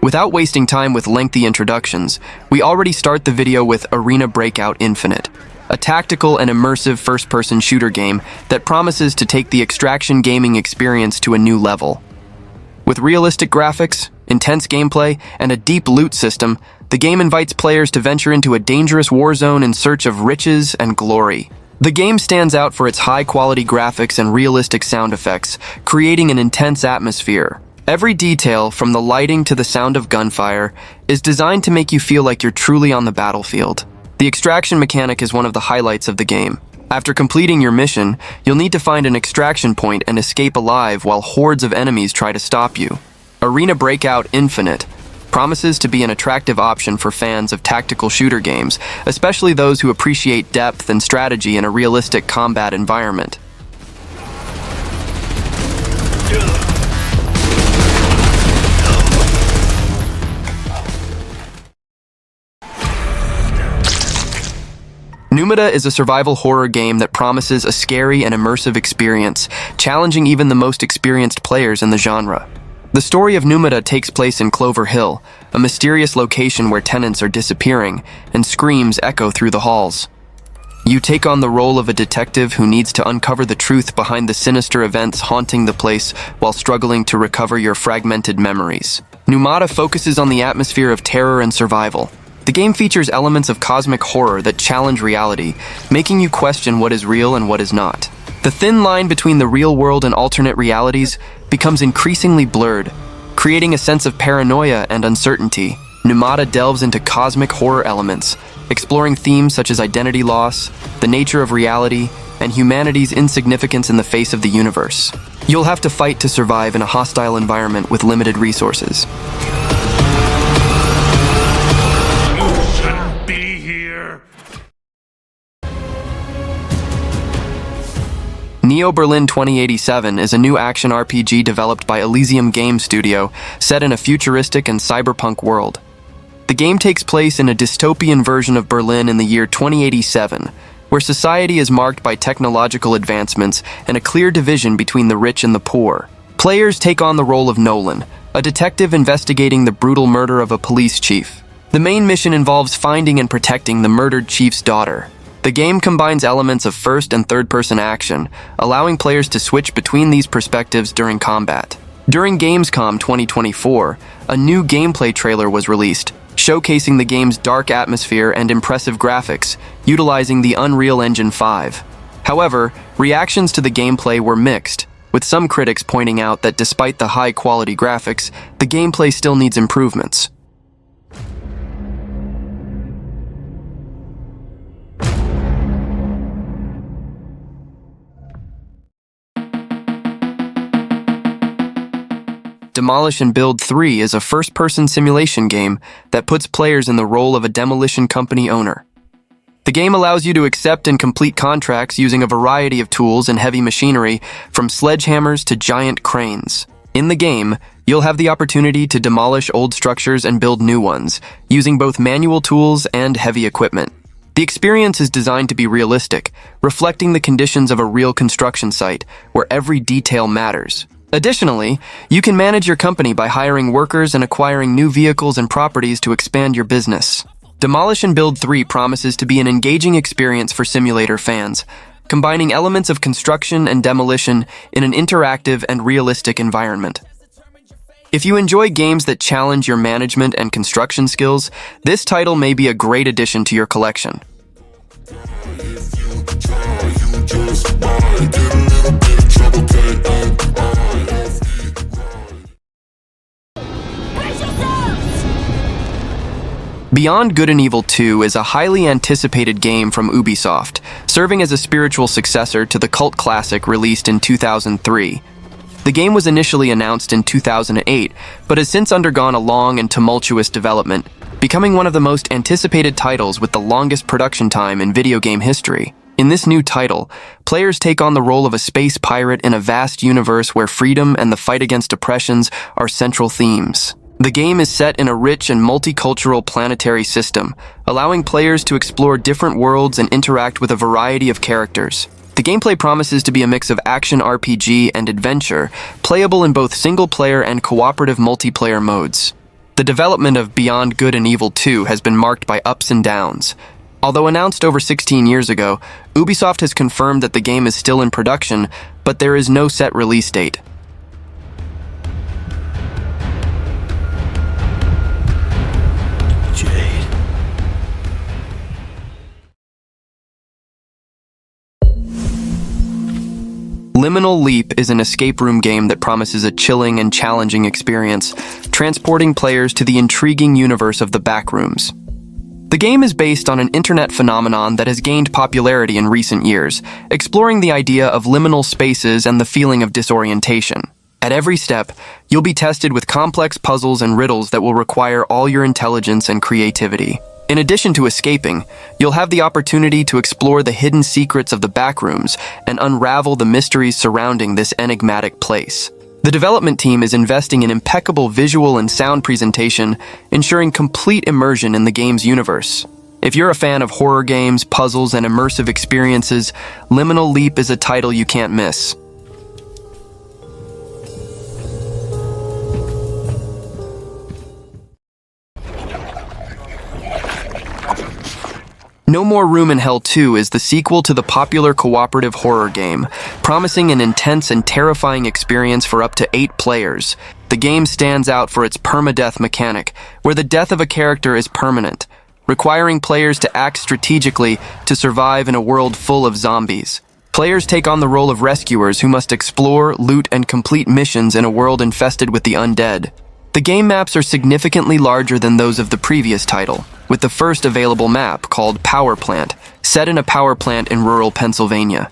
Without wasting time with lengthy introductions, we already start the video with Arena Breakout Infinite, a tactical and immersive first-person shooter game that promises to take the extraction gaming experience to a new level. With realistic graphics, intense gameplay, and a deep loot system, the game invites players to venture into a dangerous war zone in search of riches and glory. The game stands out for its high-quality graphics and realistic sound effects, creating an intense atmosphere. Every detail, from the lighting to the sound of gunfire, is designed to make you feel like you're truly on the battlefield. The extraction mechanic is one of the highlights of the game. After completing your mission, you'll need to find an extraction point and escape alive while hordes of enemies try to stop you. Arena Breakout Infinite promises to be an attractive option for fans of tactical shooter games, especially those who appreciate depth and strategy in a realistic combat environment. Pneumata is a survival horror game that promises a scary and immersive experience, challenging even the most experienced players in the genre. The story of Pneumata takes place in Clover Hill, a mysterious location where tenants are disappearing, and screams echo through the halls. You take on the role of a detective who needs to uncover the truth behind the sinister events haunting the place while struggling to recover your fragmented memories. Pneumata focuses on the atmosphere of terror and survival. The game features elements of cosmic horror that challenge reality, making you question what is real and what is not. The thin line between the real world and alternate realities becomes increasingly blurred, creating a sense of paranoia and uncertainty. Pneumata delves into cosmic horror elements, exploring themes such as identity loss, the nature of reality, and humanity's insignificance in the face of the universe. You'll have to fight to survive in a hostile environment with limited resources. Neo Berlin 2087 is a new action RPG developed by Elysium Game Studio, set in a futuristic and cyberpunk world. The game takes place in a dystopian version of Berlin in the year 2087, where society is marked by technological advancements and a clear division between the rich and the poor. Players take on the role of Nolan, a detective investigating the brutal murder of a police chief. The main mission involves finding and protecting the murdered chief's daughter. The game combines elements of first and third-person action, allowing players to switch between these perspectives during combat. During Gamescom 2024, a new gameplay trailer was released, showcasing the game's dark atmosphere and impressive graphics, utilizing the Unreal Engine 5. However, reactions to the gameplay were mixed, with some critics pointing out that despite the high-quality graphics, the gameplay still needs improvements. Demolish Build 3 is a first-person simulation game that puts players in the role of a demolition company owner. The game allows you to accept and complete contracts using a variety of tools and heavy machinery, from sledgehammers to giant cranes. In the game, you'll have the opportunity to demolish old structures and build new ones, using both manual tools and heavy equipment. The experience is designed to be realistic, reflecting the conditions of a real construction site, where every detail matters. Additionally, you can manage your company by hiring workers and acquiring new vehicles and properties to expand your business. Demolish Build 3 promises to be an engaging experience for simulator fans, combining elements of construction and demolition in an interactive and realistic environment. If you enjoy games that challenge your management and construction skills, this title may be a great addition to your collection. Beyond Good and Evil 2 is a highly anticipated game from Ubisoft, serving as a spiritual successor to the cult classic released in 2003. The game was initially announced in 2008, but has since undergone a long and tumultuous development, becoming one of the most anticipated titles with the longest production time in video game history. In this new title, players take on the role of a space pirate in a vast universe where freedom and the fight against oppressions are central themes. The game is set in a rich and multicultural planetary system, allowing players to explore different worlds and interact with a variety of characters. The gameplay promises to be a mix of action RPG and adventure, playable in both single-player and cooperative multiplayer modes. The development of Beyond Good and Evil 2 has been marked by ups and downs. Although announced over 16 years ago, Ubisoft has confirmed that the game is still in production, but there is no set release date. Liminal Leap is an escape room game that promises a chilling and challenging experience, transporting players to the intriguing universe of the backrooms. The game is based on an internet phenomenon that has gained popularity in recent years, exploring the idea of liminal spaces and the feeling of disorientation. At every step, you'll be tested with complex puzzles and riddles that will require all your intelligence and creativity. In addition to escaping, you'll have the opportunity to explore the hidden secrets of the backrooms and unravel the mysteries surrounding this enigmatic place. The development team is investing in impeccable visual and sound presentation, ensuring complete immersion in the game's universe. If you're a fan of horror games, puzzles, and immersive experiences, Liminal Leap is a title you can't miss. No More Room in Hell 2 is the sequel to the popular cooperative horror game, promising an intense and terrifying experience for up to 8 players. The game stands out for its permadeath mechanic, where the death of a character is permanent, requiring players to act strategically to survive in a world full of zombies. Players take on the role of rescuers who must explore, loot, and complete missions in a world infested with the undead. The game maps are significantly larger than those of the previous title, with the first available map, called Power Plant, set in a power plant in rural Pennsylvania.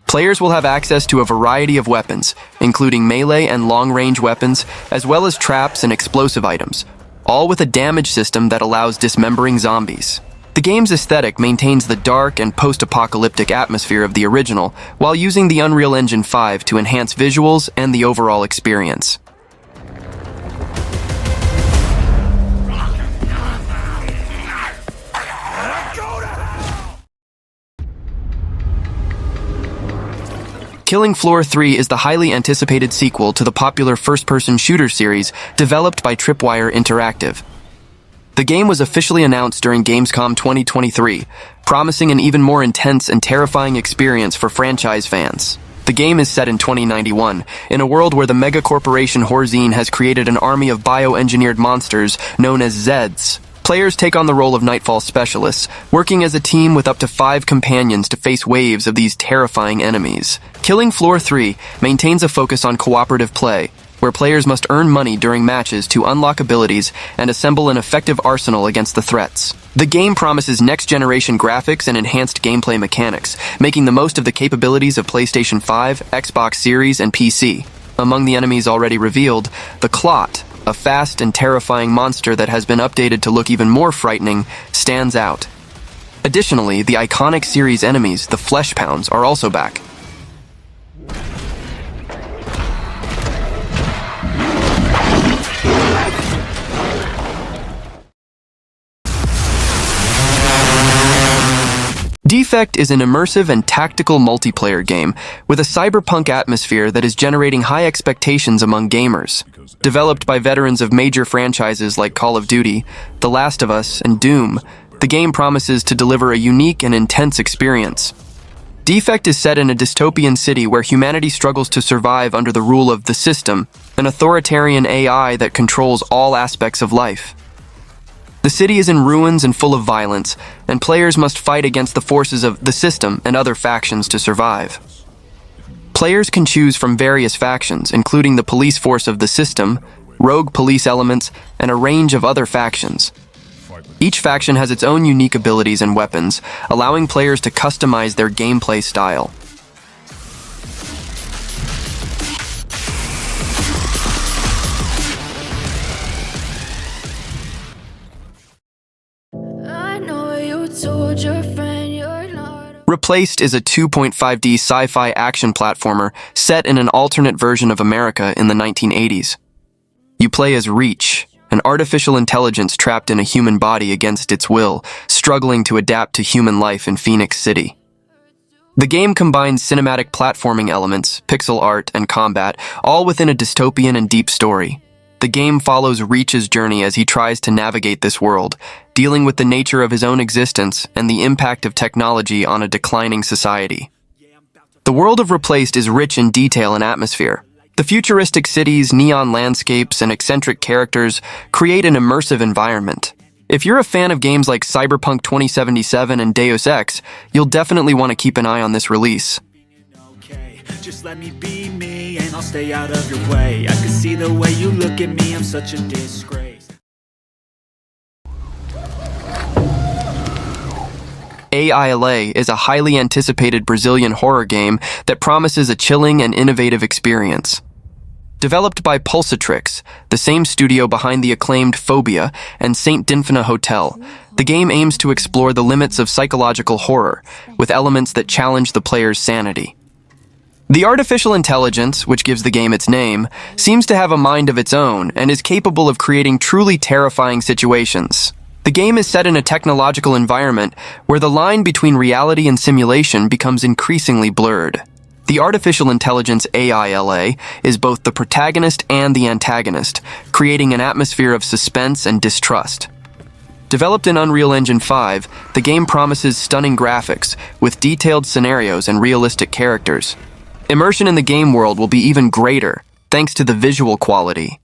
Players will have access to a variety of weapons, including melee and long-range weapons, as well as traps and explosive items, all with a damage system that allows dismembering zombies. The game's aesthetic maintains the dark and post-apocalyptic atmosphere of the original, while using the Unreal Engine 5 to enhance visuals and the overall experience. Killing Floor 3 is the highly anticipated sequel to the popular first-person shooter series developed by Tripwire Interactive. The game was officially announced during Gamescom 2023, promising an even more intense and terrifying experience for franchise fans. The game is set in 2091, in a world where the mega-corporation Horzine has created an army of bioengineered monsters known as Zeds. Players take on the role of Nightfall specialists, working as a team with up to 5 companions to face waves of these terrifying enemies. Killing Floor 3 maintains a focus on cooperative play, where players must earn money during matches to unlock abilities and assemble an effective arsenal against the threats. The game promises next-generation graphics and enhanced gameplay mechanics, making the most of the capabilities of PlayStation 5, Xbox Series, and PC. Among the enemies already revealed, the Clot, a fast and terrifying monster that has been updated to look even more frightening, stands out. Additionally, the iconic series enemies, the Flesh Pounds, are also back. DEFECT is an immersive and tactical multiplayer game with a cyberpunk atmosphere that is generating high expectations among gamers. Developed by veterans of major franchises like Call of Duty, The Last of Us, and Doom, the game promises to deliver a unique and intense experience. DEFECT is set in a dystopian city where humanity struggles to survive under the rule of the System, an authoritarian AI that controls all aspects of life. The city is in ruins and full of violence, and players must fight against the forces of the System and other factions to survive. Players can choose from various factions, including the police force of the System, rogue police elements, and a range of other factions. Each faction has its own unique abilities and weapons, allowing players to customize their gameplay style. Replaced is a 2.5D sci-fi action platformer set in an alternate version of America in the 1980s. You play as Reach, an artificial intelligence trapped in a human body against its will, struggling to adapt to human life in Phoenix City. The game combines cinematic platforming elements, pixel art, and combat, all within a dystopian and deep story. The game follows Reach's journey as he tries to navigate this world, dealing with the nature of his own existence and the impact of technology on a declining society. The world of Replaced is rich in detail and atmosphere. The futuristic cities, neon landscapes, and eccentric characters create an immersive environment. If you're a fan of games like Cyberpunk 2077 and Deus Ex, you'll definitely want to keep an eye on this release. Just let me be me and I'll stay out of your way. I can see the way you look at me, I'm such a disgrace. A.I.L.A. is a highly anticipated Brazilian horror game that promises a chilling and innovative experience. Developed by Pulsatrix, the same studio behind the acclaimed Phobia and Saint Dinfina Hotel, the game aims to explore the limits of psychological horror, with elements that challenge the player's sanity. The artificial intelligence, which gives the game its name, seems to have a mind of its own and is capable of creating truly terrifying situations. The game is set in a technological environment where the line between reality and simulation becomes increasingly blurred. The artificial intelligence A.I.L.A. is both the protagonist and the antagonist, creating an atmosphere of suspense and distrust. Developed in Unreal Engine 5, the game promises stunning graphics, with detailed scenarios and realistic characters. Immersion in the game world will be even greater, thanks to the visual quality.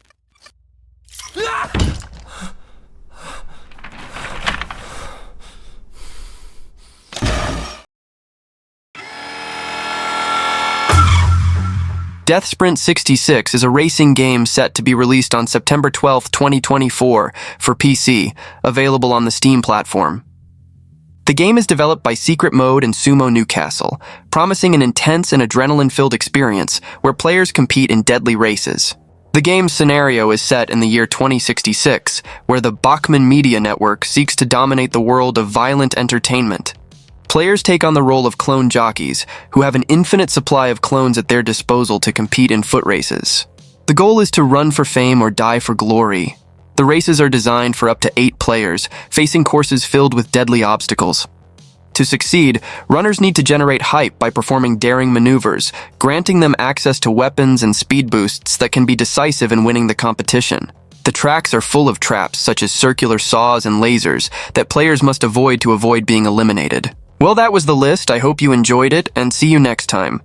DeathSprint 66 is a racing game set to be released on September 12, 2024 for PC, available on the Steam platform. The game is developed by Secret Mode and Sumo Newcastle, promising an intense and adrenaline-filled experience where players compete in deadly races. The game's scenario is set in the year 2066, where the Bachmann Media Network seeks to dominate the world of violent entertainment. Players take on the role of clone jockeys, who have an infinite supply of clones at their disposal to compete in foot races. The goal is to run for fame or die for glory. The races are designed for up to 8 players, facing courses filled with deadly obstacles. To succeed, runners need to generate hype by performing daring maneuvers, granting them access to weapons and speed boosts that can be decisive in winning the competition. The tracks are full of traps such as circular saws and lasers that players must avoid to avoid being eliminated. Well, that was the list. I hope you enjoyed it, and see you next time.